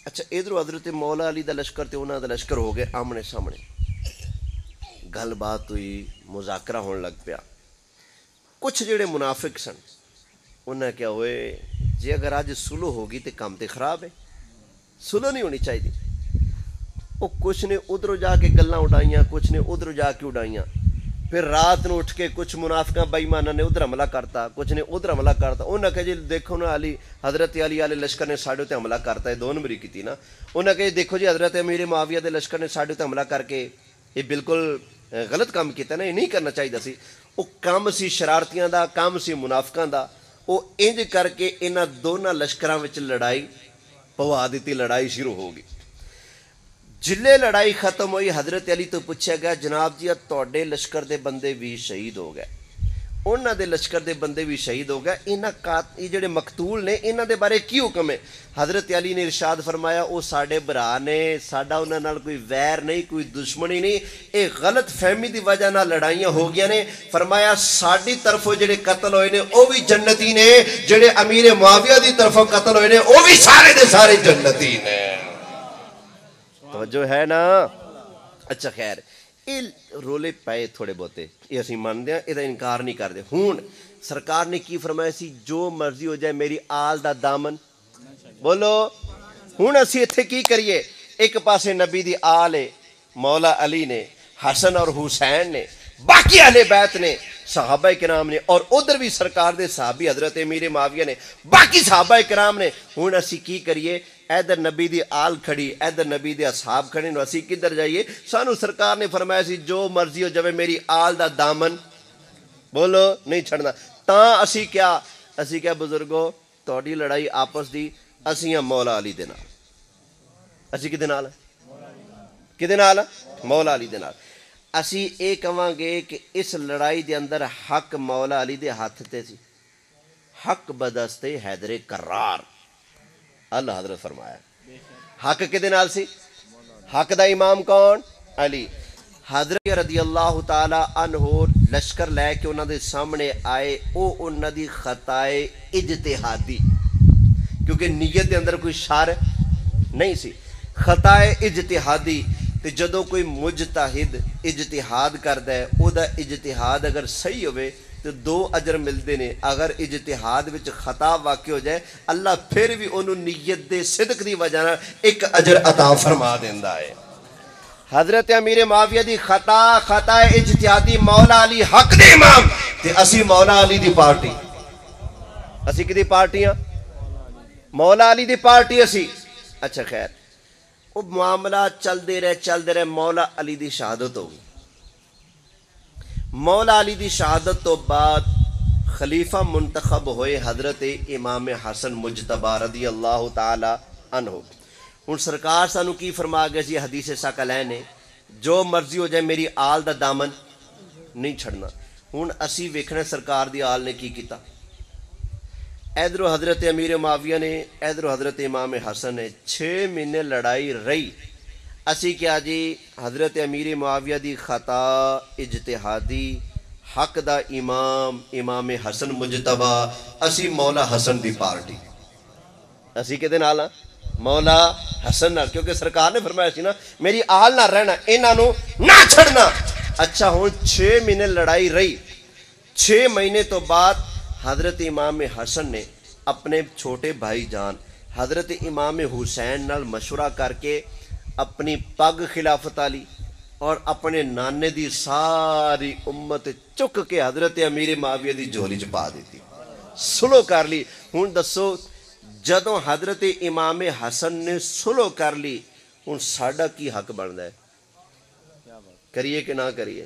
اچھا, ادھر حضرت مولا علی دا لشکر تے انہاں دا لشکر ہو گئے آمنے سامنے, گل بات ہوئی, مذاکرہ ہون لگ پیا. کچھ جڑے منافق سن انہیں کیا ہوئے جی اگر آج سلو ہوگی تے کام تے خراب ہے, سلو نہیں ہونی چاہیے. وہ کچھ نے ادھروں جا کے گلاں اڈائیاں، کچھ نے ادھروں جا کے اڈائیاں، پھر رات نو اٹھ کے کچھ منافقاں بے ایماناں نے ادھر حملہ کرتا، کچھ نے ادھر حملہ کرتا. انہاں کہا جی دیکھو نا علی، حضرت علی والے لشکر نے ساڈے تے حملہ کرتا ہے، 2 نمبری کیتی نا. انہاں کہا دیکھو جی حضرت امیر معاویہ دے لشکر نے ساڈے تے حملہ کر کے یہ بالکل غلط کام کیتا نا، یہ نہیں کرنا چاہیے سی. وہ کام سی شرارتیاں دا، کام سی منافقاں دا. وہ انج کر کے انہاں دونوں لشکراں وچ لڑائی پوا دیتی، لڑائی شروع ہو گئی. جلے لڑائی ختم ہوئی حضرت علی تو پوچھا گیا جناب جی تواڈے لشکر دے بندے بھی شہید ہو گئے، انہاں دے لشکر دے بندے بھی شہید ہو گئے، یہ جڑے مقتول نے انہاں دے بارے کی حکم ہے؟ حضرت علی نے ارشاد فرمایا وہ ساڈے برا نے، ساڈا انہاں نال کوئی ویر نہیں، کوئی دشمنی نہیں، اے غلط فہمی دی وجہ نال لڑائیاں ہو گیا نے. فرمایا ساڈی طرفوں جڑے قتل ہوئے نے وہ بھی جنتی نے، جڑے امیر معاویہ دی طرفوں قتل ہوئے نے وہ بھی سارے دے سارے جنتی نے. توجہ ہے نا؟ اچھا خیر یہ رولے پائے تھوڑے بہتے، یہ اسی مانتے ہیں، یہ انکار نہیں کرتے. ہوں سرکار نے کی فرمایا سی جو مرضی ہو جائے میری آل دا دامن بولو. ہوں اسی اتھے کی کریے؟ ایک پاسے نبی دی آل ہے، مولا علی نے، حسن اور حسین نے، باقی اہل بیت نے، صحابہ کرام نے، اور ادھر بھی سرکار دے صحابی حضرت امیر معاویہ نے، باقی صحابہ کرام نے. ہوں اسی کی کریے؟ ادھر نبی دی آل کھڑی، ادھر نبی دے اصحاب کھڑے، نو اسی کدھر جائیے؟ سانو سرکار نے فرمایا سی جو مرضی ہو جائے میری آل دا دامن بولو نہیں چھڑنا. تاں اسی کیا بزرگو تہاڈی لڑائی آپس دی اسی ہاں مولا علی دے نال. اسی کدے نال؟ کدے نال؟ مولا علی دے نال. اسی اے کہاں گے کہ اس لڑائی دے اندر حق مولا علی دے ہاتھ تے سی، حق بدستے حیدر کرار. اللہ حضرت فرمایا حق کدے نال سی؟ حق دا امام کون؟ علی. حضرت رضی اللہ تعالی عنہ لشکر لے کے انہاں دے سامنے آئے، او انہاں دی خطائے اجتہادی، کیونکہ نیت دے اندر کوئی شر نہیں سی، خطائے اجتہادی. تے جدو کوئی مجتہد اجتہاد کردا ہے او دا اجتہاد اگر صحیح ہوئے تو 2 اجر ملتے ہیں. اگر اجتہاد وچ خطا واقع ہو جائے اللہ پھر بھی انہوں نیت دے صدق دی وجہ نال 1 اجر عطا فرما دیندا ہے. حضرت امیر معاویہ دی خطا اجتہادی، مولا علی حق دے امام تے اسی مولا علی دی پارٹی. اسی کدی پارٹی ہاں؟ مولا علی دی پارٹی اسی. اچھا خیر وہ معاملہ چلتے رہے، مولا علی دی شہادت ہو گئی. مولا علی دی شہادت تو بعد خلیفہ منتخب ہوئے حضرت امام حسن مجتبی رضی اللہ تعالی عنہ. ہوں سرکار سانو کی فرما گیا جی حدیث ثقلین نے جو مرضی ہو جائے میری آل دا دامن نہیں چھڑنا. ہوں اسی ویکھنا سرکار دی آل نے کی کیتا. ادھر حضرت امیر معاویہ نے، ادھر حضرت امام حسن نے 6 مہینے لڑائی رہی. اسی کیا جی حضرت امیر معاویہ دی خطا اجتہادی، حق دا امام حسن مجتبی، اسی مولا حسن دی پارٹی. اسی کدے نال ہاں؟ مولا حسن نال، کیونکہ سرکار نے فرمایا سی نا میری آل نہ رہنا، انہاں نو نہ چھڑنا. اچھا ہوں 6 مہینے لڑائی رہی. 6 مہینے تو بعد حضرت امام حسن نے اپنے چھوٹے بھائی جان حضرت امام حسین نال مشورہ کر کے اپنی پگ خلافت علی اور اپنے نانے دی ساری امت چک کے حضرت امیر معاویہ دی جھولی چ پا دیتی، سلو کر لی. ہوں دسو جدوں حضرت امام حسن نے سلو کر لی ہوں ساڈا کی حق بنتا ہے؟ کریے کہ نہ کریے؟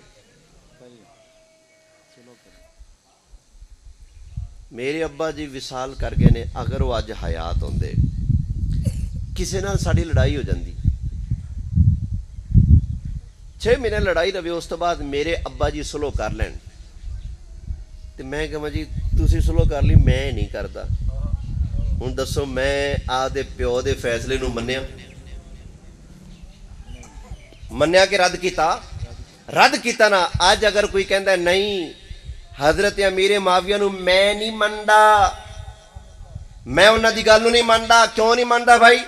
میرے ابا جی وصال کر گئے نے، اگر وہ اج حیات ہوندے کسے نال ساڈی لڑائی ہو جاندی، 6 مہینے لڑائی رہے، اس تو بعد میرے ابا جی سلو کر لین تے میں کہاں جی تسی سلو کر لی، میں نہیں کرتا. ہوں دسو میں آدھے پیو دے فیصلے نو منیا کہ رد کیتا نا. اج اگر کوئی کہندا ہے نہیں حضرت امیر معاویہ نو میں نہیں مندا، میں انہاں دی گل نو نہیں مندا، کیوں نہیں مندا بھائی؟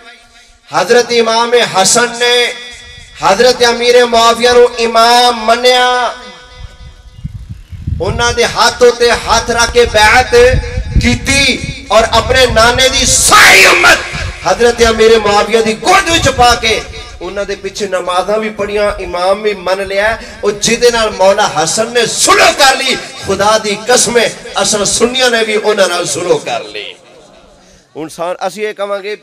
حضرت امام حسن نے حضرت امیر معاویہ نو امام منیا، انہاں دے ہاتھوں تے ہاتھ رکھ کے بیعت کیتی اور اپنے نانے دی ساری امت حضرت امیر معاویہ دی گود وچ پا کے انہاں دے پیچھے نمازاں بھی پڑھیاں امام بھی من لیا اور جدے نال مولا حسن نے سلو کر لی خدا دی قسم اصل سنیاں نے بھی انہاں نال سلو کر لی انسان اسی یہ کہاں گے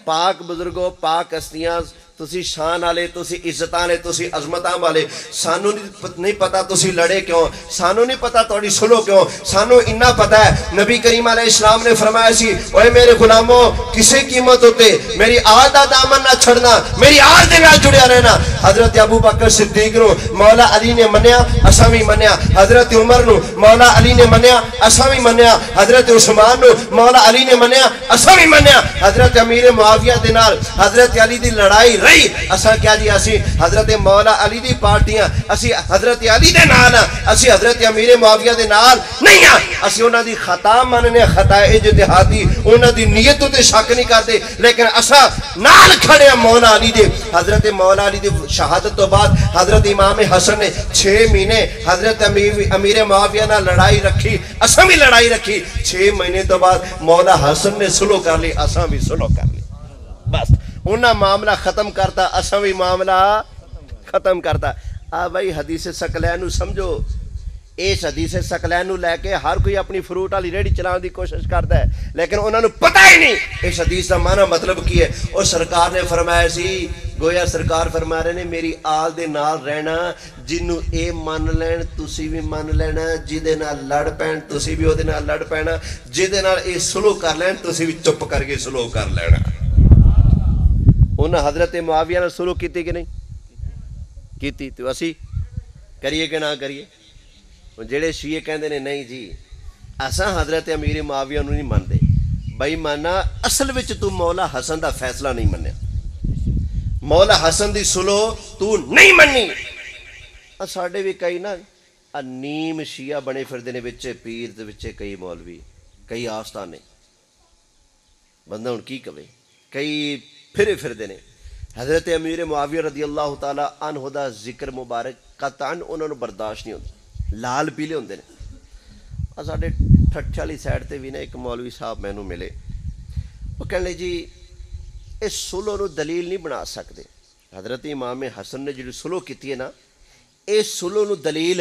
پاک بزرگوں پاک ہستیاں تسی شان والے تسی عزت والے تسی عظمتاں والے سانو نہیں پتا تسی لڑے کیوں سانو نہیں پتا تہاڈی سلو کیوں سانو اتنا پتا ہے نبی کریم علیہ السلام نے فرمایا سی اوے میرے غلاموں کسی قیمت ہوتے میری آل دا دامن نہ چھڑنا میری آل دے نال جڑیا رہنا حضرت ابو بکر صدیق نو مولا علی نے منیا اساں وی منیا حضرت عمر نو مولا علی نے منیا اساں وی منیا حضرت عثمان نو مولا علی نے منیا اساں وی منیا حضرت امیر معاویہ دے نال حضرت علی دی لڑائی رہی اساں کیا جی اسی حضرت مولا علی دی پارٹیاں اسی حضرت علی دے نال اسی حضرت امیر معاویہ دے نال نہیں ہاں اسی انہاں دی خطا مننے خطا اجتہادی انہاں دی نیت تے شک نہیں کرتے لیکن اساں نال کھڑے مولا علی دے حضرت مولا علی دی شہادت تو بعد حضرت امام حسن نے 6 مہینے حضرت امیر معاویہ نال لڑائی رکھی اساں بھی لڑائی رکھی 6 مہینے تو بعد مولا حسن نے سلو کر لی اساں بھی سلو کر لی بس انہاں معاملہ ختم کرتا اساں بھی معاملہ ختم کرتا بھائی حدیث ثقلین نو سمجھو اس حدیث ثقلین نو لے کے ہر کوئی اپنی فروٹ والی ریڑھی چلانے دی کوشش کرتا ہے لیکن انہاں نو پتہ ہی نہیں اس حدیث کا معنی مطلب کی ہے اور سرکار نے فرمایا سی گویا سرکار فرما رہے نے میری آل دے نال رہنا جنوں اے من لین تسی بھی من لینا جدے نال لڑ پین تسی بھی او دے نال لڑ پینا جدے نال اے سلو کر لین تسی بھی چپ کر کے سلو کر لینا انہاں حضرت معاویہ نے سلو کیتی کہ نہیں کیتی تو اسی کریے کہ نہ کریے جڑے شیعہ کہندے نے نہیں جی اساں حضرت امیر معاویہ نو نہیں مندے بھائی مانا اصل وچ تو مولا حسن دا فیصلہ نہیں منیا مولا حسن دی سلو تو نہیں منی ساڈے بھی کئی نا نیم شیعہ بنے پھردے نے وچے پیر دے وچے کئی مولوی کئی آستانے بندہ ہن کی کہے کئی پھرے پھردے نے حضرت امیر معاویہ رضی اللہ تعالی عنہ دا ذکر مبارک قطعاً انہوں نے برداشت نہیں ہوتا لال پیلے ہوندے نے ساڈے ٹھٹھ والی سائڈ تے بھی نا ایک مولوی صاحب مینوں ملے وہ کہنے لے جی اس سلو نو دلیل نہیں بنا سکتے حضرت امام حسن نے جڑی سلو کیتی ہے نا اس سلو نو دلیل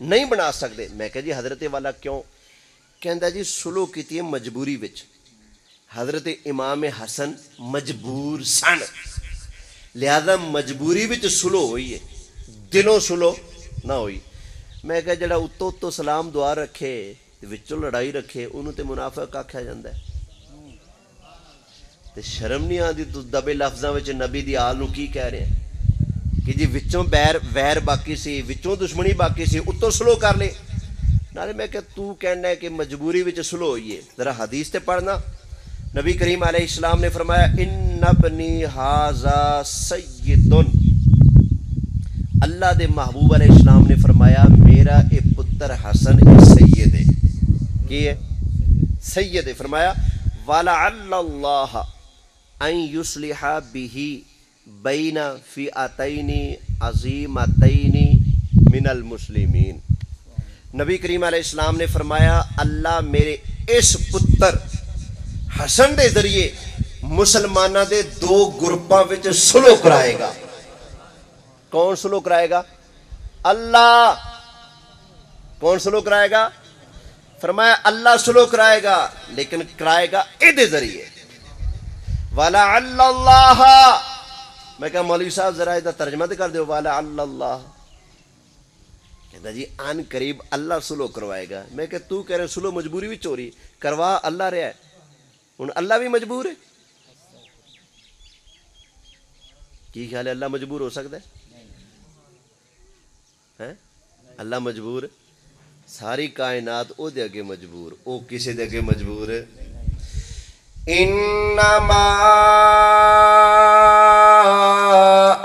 نہیں بنا سکتے میں کہا جی حضرت والا کیوں کہندا جی سلو کیتی ہے مجبوری وچ حضرت امام حسن مجبور سن لہذا مجبوری وچ سلو ہوئی ہے دلوں سلو نہ ہوئی میں کہا جڑا اتو اتو سلام دعا رکھے وچوں لڑائی رکھے انہوں تے منافق آکھیا جاندا ہے تے شرم نہیں آندی تو دبے لفظاں وچ نبی دی آل نو کی کہہ رہے ہیں کہ جی وچوں ویر باقی سی وچوں دشمنی باقی سی اتو سلو کر لے نالے میں کہ تو کہنا ہے کہ مجبوری وچ سلو ہوئی ہے ذرا حدیث تے پڑھنا نبی کریم علیہ السلام نے فرمایا ان ابنی ھذا سید اللہ دے محبوب علیہ السلام نے فرمایا میرا اے پتر حسن اے سید ہے کی ہے سید ہے فرمایا وَلَعَلَّ اللَّهَ أَن يُصْلِحَ بِهِ بَيْنَ فِئَتَيْنِ عَظِيمَتَيْنِ مِنَ الْمُسْلِمِينَ نبی کریم علیہ السلام نے فرمایا اللہ میرے اس پتر حسن دے ذریعے مسلمانہ دے 2 گروپاں وچ سلو کرائے گا کون سلو کرائے گا اللہ کون سلو کرائے گا فرمایا اللہ سلو کرائے گا لیکن کرائے گا اے دے ذریعے وَلَعَلَّ اللَّهَ میں کہا مولوی صاحب ذرا ادھر ترجمہ دے کر دیو وَلَعَلَّ اللَّهَ کہتا جی آن قریب اللہ سلو کروائے گا میں کہ تو کہہ رہے سلو مجبوری بھی چوری کروا اللہ رہا ہے ان اللہ بھی مجبور ہے کی خیال ہے اللہ مجبور ہو سکتا ہے اللہ مجبور ساری کائنات او دے اگے مجبور او کسے دے اگے مجبور ہے انما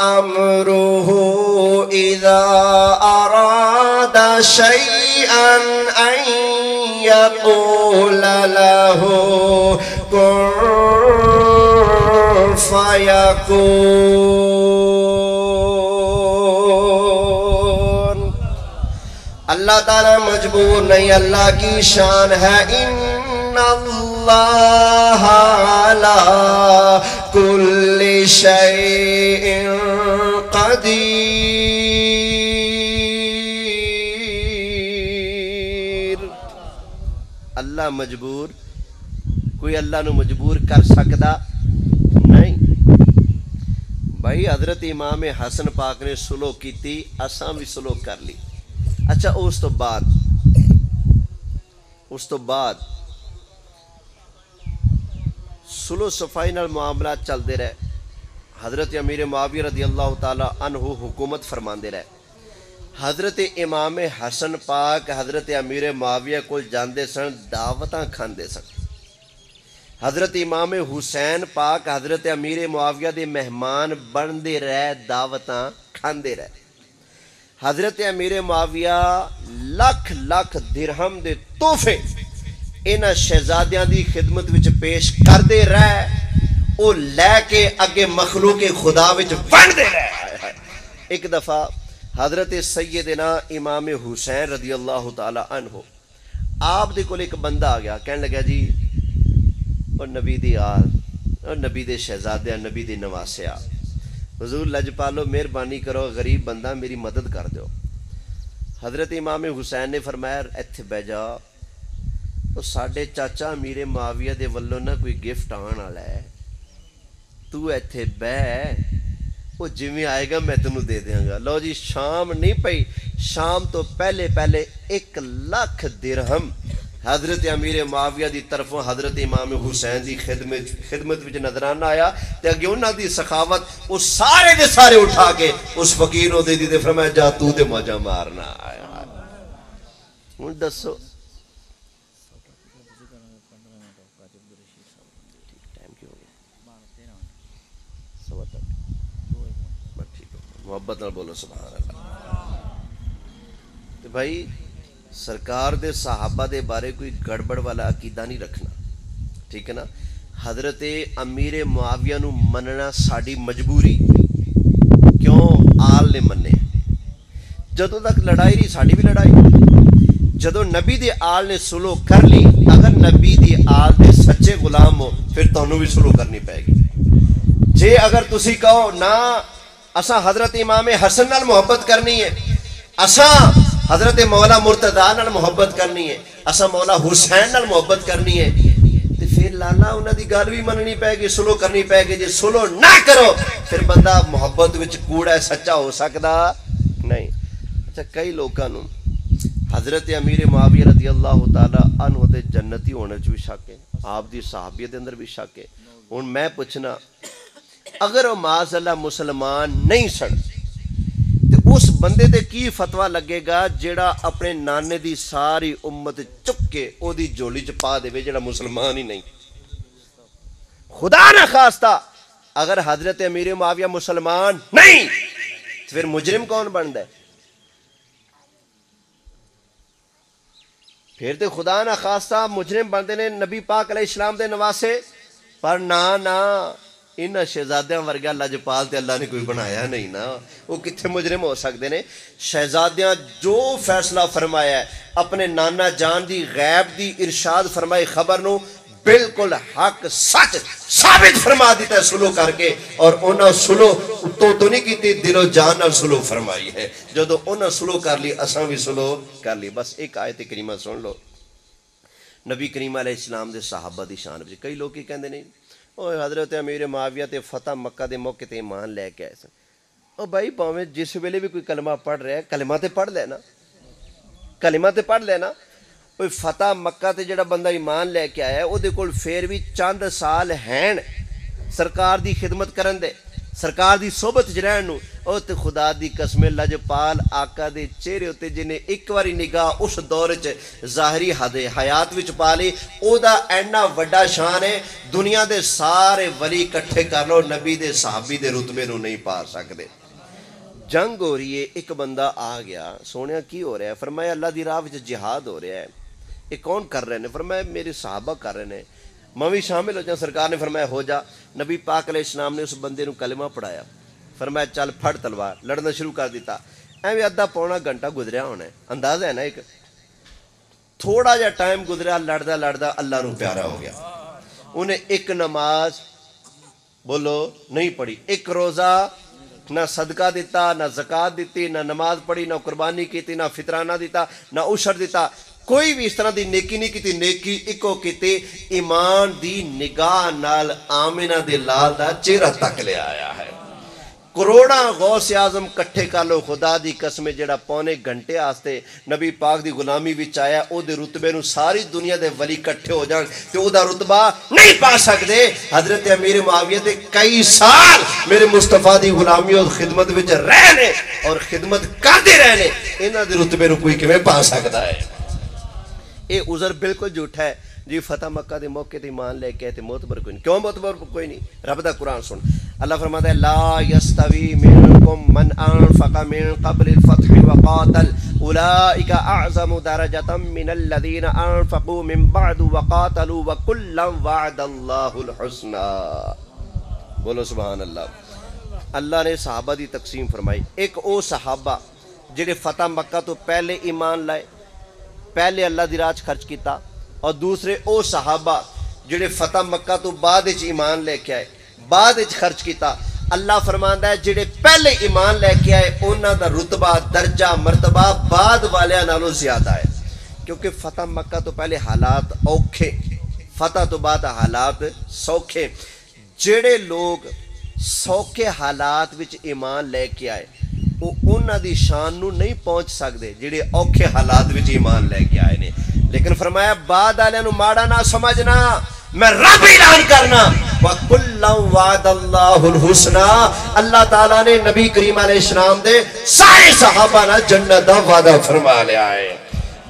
امرہ اذا اراد شیئا ان یقول له کن فیکون اللہ تعالیٰ مجبور نہیں اللہ کی شان ہے ان اللہ لا كل شيء قدير. اللہ مجبور، کوئی اللہ نو مجبور کر سکتا نہیں. بھائی حضرت امام حسن پاک نے سلو کیتی، اساں بھی سلو کر لی. اچھا اس تو بعد سلو صفائی نال معاملات چلتے رہے. حضرت امیر معاویہ رضی اللہ تعالی عنہ حکومت فرماندے رہے. حضرت امام حسن پاک حضرت امیر معاویہ کو جاندے سن، دعوتاں کھاندے سن. حضرت امام حسین پاک حضرت امیر معاویہ دے مہمان بندے رہے، دعوتاں کھاندے رہے. حضرت امیر معاویہ لکھ لکھ درہم دے تحفے انہاں شہزادیاں دی خدمت وچ پیش کردے رہے، او لے کے اگے مخلوق خدا وچ ونڈدے رہے. ایک دفعہ حضرت سیدنا امام حسین رضی اللہ تعالی عنہ آپ دے کول ایک بندہ آ گیا، کہنے لگا جی اور نبی دی آل اور نبی دے شہزادیاں، نبی دی نواسیا، حضور لجپالو مہربانی کرو، غریب بندہ میری مدد کر دیو. حضرت امام حسین نے فرمایا ایتھے بہ جا، وہ ساڈے چاچا امیر معاویہ دے ولوں نہ کوئی گفٹ آن والا ہے، تو ایتھے بہ، وہ جویں آئے گا میں تینوں دے دیاں گا. لو جی شام نہیں پئی، شام تو پہلے 1,00,000 درہم حضرت امیر معاویہ دی طرفوں حضرت امام حسین دی خدمت وچ نظرانہ آیا. تے اگے انہاں دی سخاوت وہ سارے دے سارے اٹھا کے اس فقیر نو دے دی تے فرمایا جا تو تے موجہ مارنا آیا. ہن دسو محبت نال بولو سبحان اللہ. تو بھائی سرکار دے صحابہ دے بارے کوئی گڑبڑ والا عقیدہ نہیں رکھنا، ٹھیک ہے نا. حضرت امیر معاویہ نو مننا ساڑی مجبوری، کیوں آل نے مننے. جدوں تک لڑائی رہی ساڑی بھی لڑائی، جدوں نبی دے آل نے سلو کر لی، اگر نبی دی آل دے سچے غلام ہو پھر تانوں بھی سلو کرنی پائے گی. جے اگر تسی کہو نا اساں حضرت امام حسن نال محبت کرنی ہے، اساں حضرت مولا مرتضیٰ نال محبت کرنی ہے، اساں مولا حسین نال محبت کرنی ہے، تو پھر لالا انہاں دی گل بھی مننی پائے گی، سلو کرنی پائے گی. جے سلو نہ کرو پھر بندہ محبت وچ کوڑا ہے، سچا ہو سکدا نہیں. اچھا کئی لوکاں نوں حضرت امیر معاویہ رضی اللہ تعالی عنہ دے جنتی ہونے چ بھی شک ہے، آپ دی صحابیت دے اندر بھی شک ہے. ہن میں پوچھنا اگر وہ معاذ اللہ مسلمان نہیں سن تو اس بندے دے کی فتویٰ لگے گا جیڑا اپنے نانے دی ساری امت چک کے او دی جولی چ پا دے جیڑا مسلمان ہی نہیں. خدا نہ خواستہ اگر حضرت امیر معاویہ مسلمان نہیں تو پھر مجرم کون بنتا ہے؟ پھر تو خدا نہ خواستہ مجرم بنتے نے نبی پاک علیہ السلام دے نواسے. پر نا انہاں شہزادیاں ورگا لجپال تے اللہ نے کوئی بنایا نہیں نا، وہ کتنے مجرم ہو سکتے نے. شہزادیاں جو فیصلہ فرمایا ہے اپنے نانا جان دی غیب دی ارشاد فرمائی خبر نو بالکل حق سچ ثابت فرما دیتا ہے سلو کر کے. اور انہاں سلو تو نہیں کیتی، دل و جان نال سلو فرمائی ہے. جدو انہاں سلو کر لی اساں بھی سلو کر لی. بس ایک آیت کریمہ سن لو نبی کریم علیہ السلام دے صحابہ دی شان وچ. کئی لوگ کی کہندے نہیں او حضرت امیر معاویہ تے فتح مکہ دے موقع تے ایمان لے کے آئے سن. او بھائی پاویں جس ویلے بھی کوئی کلمہ پڑھ رہا ہے کلمہ تے پڑھ لینا، کلمہ تے پڑھ لینا. کوئی فتح مکہ تے جڑا بندہ ایمان لے کے آیا ہے او دے کول پھر بھی چند سال ہیں سرکار دی خدمت کرن دے، سرکار دی صحبت چ رہن نو. او تے خدا دی قسم لجپال آقا دے چہرے تے جنے ایک واری نگاہ اس دور چ ظاہری حیات وچ پا لی او دا اینا وڈا شان ہے دنیا دے سارے ولی کٹھے کر لو نبی دے صحابی دے رتبے نو نہیں پا سکدے. جنگ ہو رہی ہے، ایک بندہ آ گیا، سونیا کی ہو رہا ہے؟ فرمایا اللہ دی راہ وچ جہاد ہو رہا ہے. یہ کون کر رہے ہیں؟ فرمایا میرے صحابہ کر رہے ہیں، میں بھی شامل ہو جاؤں. سرکار نے فرمایا ہو جا. نبی پاک علیہ السلام نے اس بندے نو کلمہ پڑھایا، فرمایا چل پھڑ تلوار. لڑنا شروع کر دیتا. ایویں ادھا پونا گھنٹہ گزریا ہونا ہے، اندازہ ہے نا. ایک تھوڑا جا ٹائم گزریا، لڑدا لڑدا اللہ نو پیارا ہو گیا. انہیں ایک نماز بولو نہیں پڑھی. ایک روزہ نہ صدقہ دیتا، نہ زکات دیتی، نہ نماز پڑھی، نہ قربانی کیتی، نہ فطرانہ دیتا، نہ عشر دیتا، کوئی بھی اس طرح دی نیکی نہیں کیتی. نیکی اکو کیتی ایمان دی نگاہ نال آمنہ دے لال دا چہرہ تک لے آیا ہے. کروڑا غوث اعظم کٹھے کر لو، خدا دی قسم جڑا پونے گھنٹے آستے نبی پاک دی غلامی وچ آیا، او دے رتبے نو ساری دنیا دے ولی کٹھے ہو جان تے او دا رتبہ نہیں پا سکدے. حضرت امیر معاویہ تے کئی سال میرے مصطفیٰ دی غلامی اور خدمت وچ رہنے اور خدمت کردے رہنے، انہاں دے رتبے نو کوئی کیویں پا سکدا ہے؟ اے عذر بالکل جھوٹا ہے جی. فتح مکہ دے موقع تے ایمان لے کے تے معتبر کوئی نہیں. کیوں معتبر کوئی نہیں؟ رب دا قرآن سن. اللہ فرماتا ہے لا یستوی منکم من انفق من قبل الفتح وقاتل اولئک اعظم درجۃ من الذین انفقوا من بعد وقاتلوا وکلا وعد اللہ الحسنی. بولو سبحان اللہ. اللہ نے صحابہ دی تقسیم فرمائی. ایک او صحابہ جڑے فتح مکہ تو پہلے ایمان لائے، پہلے اللہ دی راہ خرچ کیتا، اور دوسرے او صحابہ جڑے فتح مکہ تو بعد وچ ایمان لے کے آئے، بعد وچ خرچ کیتا. اللہ فرماندا ہے جڑے پہلے ایمان لے کے آئے انہاں دا رتبہ درجہ مرتبہ بعد والیاں نالوں زیادہ ہے، کیونکہ فتح مکہ تو پہلے حالات اوکھے، فتح تو بعد حالات سوکھے. جڑے لوگ سوکھے حالات وچ ایمان لے کے آئے وہ انہاں دی شان نو نہیں پہنچ سکدے جڑے اوکھے حالات وچ ایمان لے کے آئے نے. لیکن فرمایا بعد والے نو ماڑا نہ سمجھنا، میں رب اعلان کرنا وَكُلًّا وَعَدَ اللَّهُ الْحُسْنَى. اللہ تعالیٰ نے نبی کریم علیہ السلام دے سارے صحابہ نہ جنت دا وعدہ فرما لیا ہے.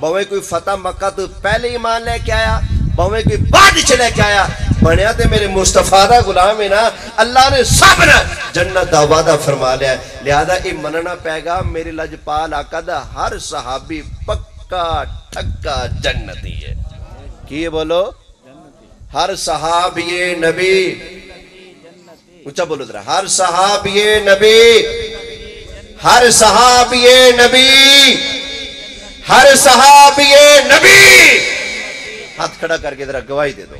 بھویں کوئی فتح مکہ تو پہلے ایمان لے کے آیا، بھویں کوئی بعد چ لے کے آیا، بنیا تے میرے مصطفیٰ دا غلام ہے نا. اللہ نے سب نے جنت دا وعدہ فرما لیا ہے. لہذا یہ مننا پائے گا میرے لجپال آقا دا ہر صحابی پکا ٹھکا جنتی ہے. کی بولو؟ ہر صحابی نبی، اونچا بولو ذرا، ہر صحابی نبی، ہر صحابی نبی، ہر صحابی نبی. ہاتھ کھڑا کر کے ذرا گواہی دے دو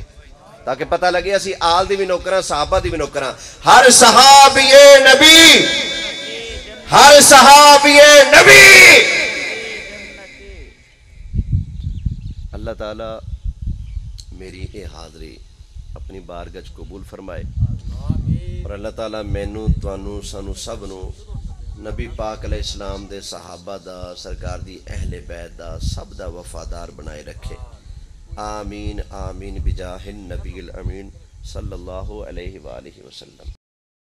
تاکہ پتہ لگے اسی آل دی بھی نوکراں صحابہ دی بھی نوکراں. ہر صحابی نبی، ہر صحابی نبی. اللہ تعالیٰ میری اے حاضری اپنی بارگاہ قبول فرمائے، اور اللہ تعالیٰ مینوں توانوں سانوں سب نو نبی پاک علیہ السلام دے صحابہ دا، سرکار دی اہل بیت دا، سب دا وفادار بنائے رکھے. آمین آمین بجاہ النبی الامین صلی اللہ علیہ وآلہ وسلم.